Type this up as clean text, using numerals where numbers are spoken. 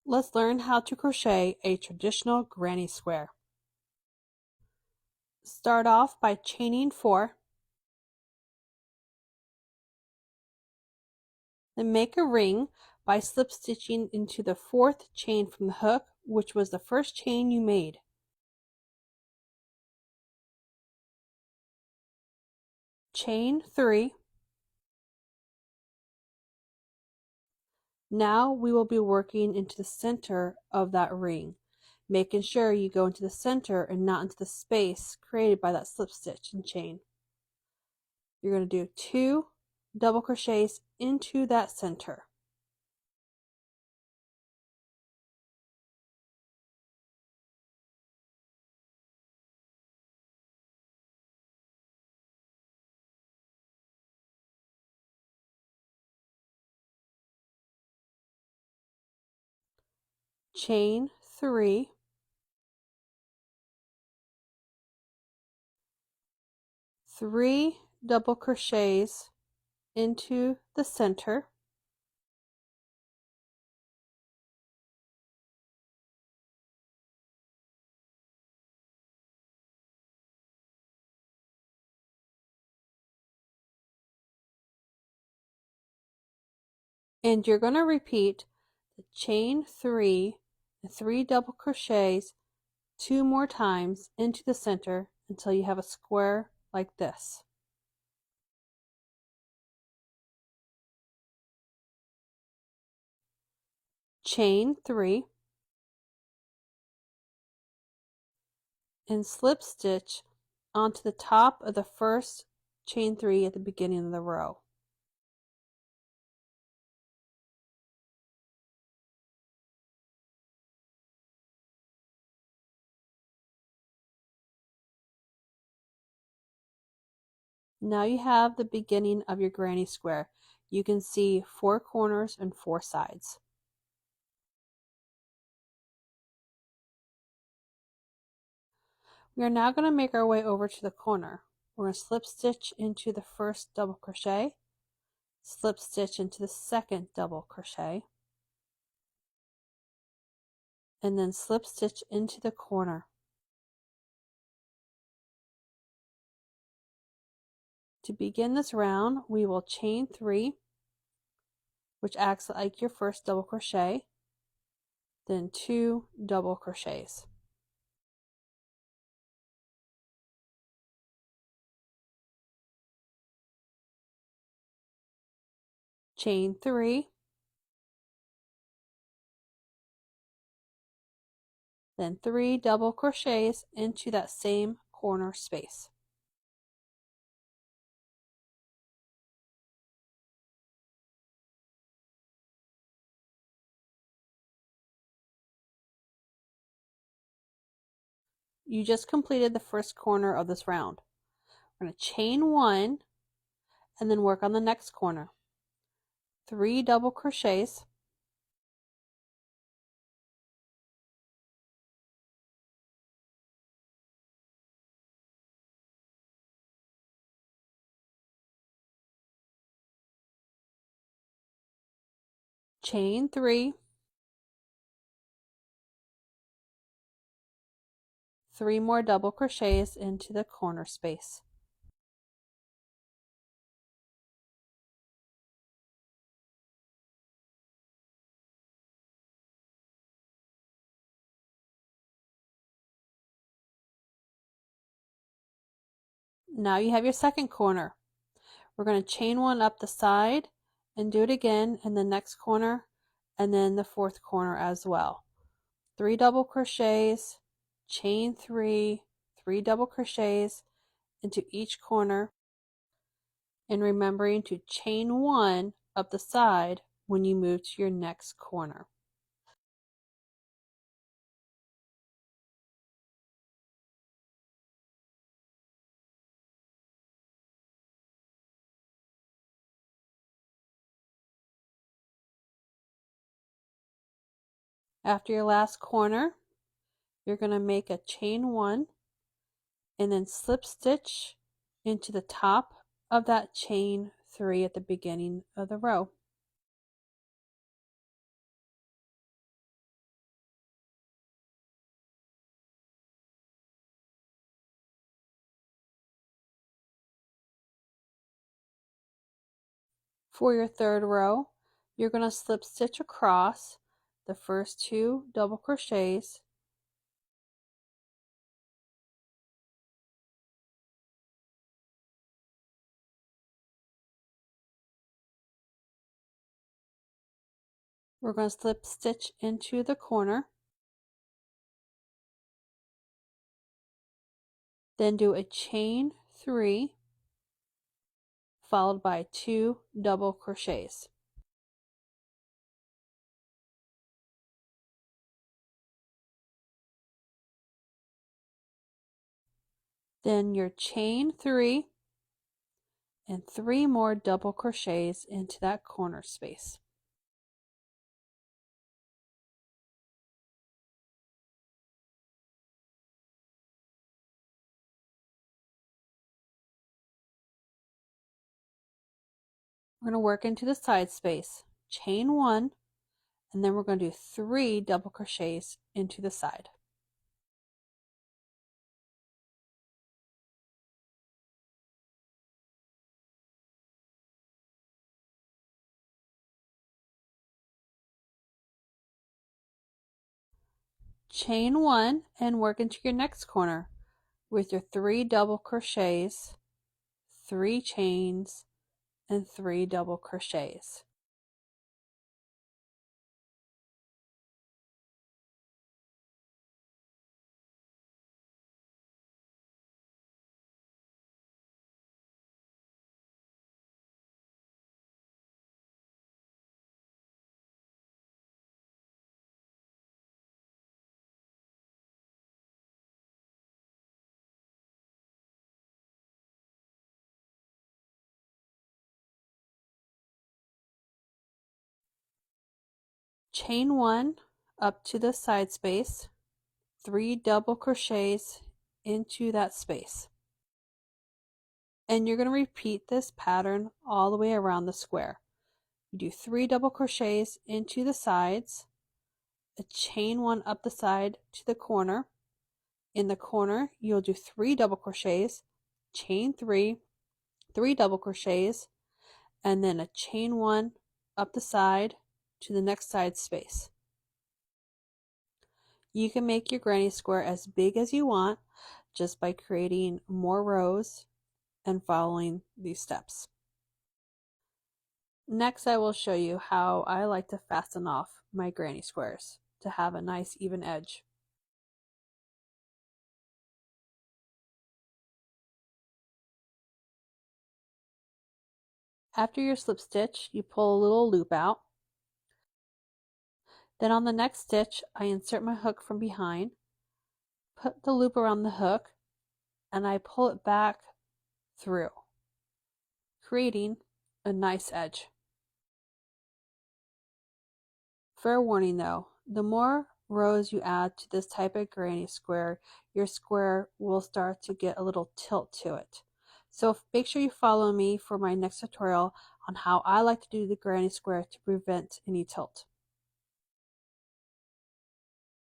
let's learn how to crochet a traditional granny square. Start off by chaining 4, then make a ring by slip stitching into the 4th chain from the hook, which was the first chain you made. Chain 3. Now we will be working into the center of that ring, making sure you go into the center and not into the space created by that slip stitch and chain. You're going to do 2 double crochets into that center. Chain 3, 3 double crochets into the center, and you're going to repeat the chain 3 and 3 double crochets 2 more times into the center until you have a square like this. Chain 3 and slip stitch onto the top of the first chain 3 at the beginning of the row. Now you have the beginning of your granny square. You can see 4 corners and 4 sides. We are now going to make our way over to the corner. We're going to slip stitch into the first double crochet, slip stitch into the second double crochet, and then slip stitch into the corner. To begin this round, we will chain 3, which acts like your first double crochet, then 2 double crochets. Chain 3, then 3 double crochets into that same corner space. You just completed the first corner of this round. We're going to chain 1 and then work on the next corner. 3 double crochets, chain 3, 3 more double crochets into the corner space. Now you have your second corner. We're going to chain 1 up the side and do it again in the next corner and then the 4th corner as well. 3 double crochets, chain 3, 3 double crochets into each corner, and remembering to chain 1 up the side when you move to your next corner. After your last corner, you're going to make a chain 1 and then slip stitch into the top of that chain 3 at the beginning of the row. For your third row, you're going to slip stitch across the first 2 double crochets, we're going to slip stitch into the corner, then do a chain 3 followed by 2 double crochets. Then your chain 3 and 3 more double crochets into that corner space. We're going to work into the side space, chain 1, and then we're going to do 3 double crochets into the side. Chain 1 and work into your next corner with your 3 double crochets, 3 chains, and 3 double crochets. Chain 1 up to the side space, 3 double crochets into that space. And you're going to repeat this pattern all the way around the square. You do 3 double crochets into the sides, a chain 1 up the side to the corner. In the corner, you'll do 3 double crochets, chain 3, 3 double crochets, and then a chain 1 up the side to the next side space. You can make your granny square as big as you want just by creating more rows and following these steps. Next, I will show you how I like to fasten off my granny squares to have a nice even edge. After your slip stitch, you pull a little loop out. Then on the next stitch, I insert my hook from behind, put the loop around the hook, and I pull it back through, creating a nice edge. Fair warning though, the more rows you add to this type of granny square, your square will start to get a little tilt to it. So make sure you follow me for my next tutorial on how I like to do the granny square to prevent any tilt.